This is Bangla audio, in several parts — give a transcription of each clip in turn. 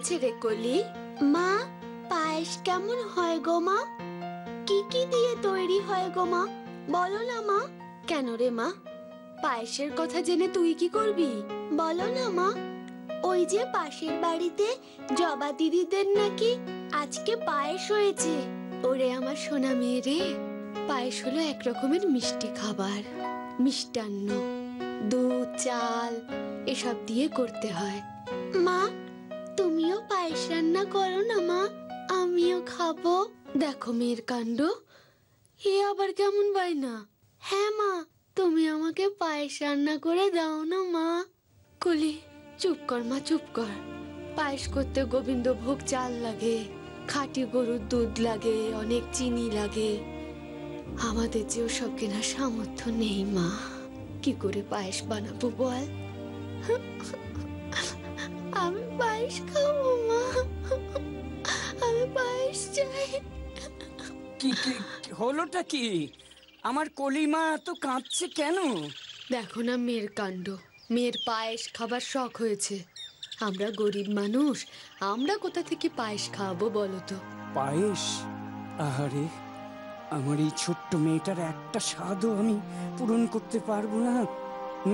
হয়েছে রে কলি? মা, পায়েস কেমন হয় গো মা? কি কি দিয়ে তৈরি হয় গো মা? বলো না মা। কেন রে মা, পায়েসের কথা জেনে তুই কি করবি? বলো না মা। ওই যে পাশের বাড়িতে জবা দিদিদের নাকি আজকে পায়েস হয়েছে। ওরে আমার সোনা মেয়ে রে, পায়েস হলো এক রকমের মিষ্টি খাবার, মিষ্টান্ন। দুধ, চাল এসব দিয়ে করতে হয়। মা, তুমিও পায়েস রান্না করো না মা, আমিও খাবো। দেখো মেয়ের কাণ্ড, এ আবার কেমন বায়না। হ্যাঁ মা, তুমি আমাকে পায়েস রান্না করে দাও না মা। কলি, চুপ কর মা, চুপ কর। পায়েস করতে গোবিন্দভোগ চাল লাগে, খাঁটি গরুর দুধ লাগে, অনেক চিনি লাগে। আমাদের যে ওসব কেনার সামর্থ্য নেই মা। কি করে পায়েস বানাবো বল? আমি পায়েস খাবো মা, আমি পায়েস চাই। কি কি হলোটা কি? আমার কলিমা তো কাঁদছে কেন? দেখো না মেয়ের কাণ্ড, মেয়ের পায়েস খাবার শখ হয়েছে। আমরা গরিব মানুষ, আমরা কোথা থেকে পায়েস খাওয়াবো বলো তো? পায়েস? আহারে, আমার এই ছোট্ট মেয়েটার একটা স্বাদও আমি পূরণ করতে পারবো না।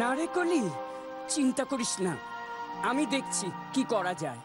না রে কলি, চিন্তা করিস না, আমি দেখছি কি করা যায়।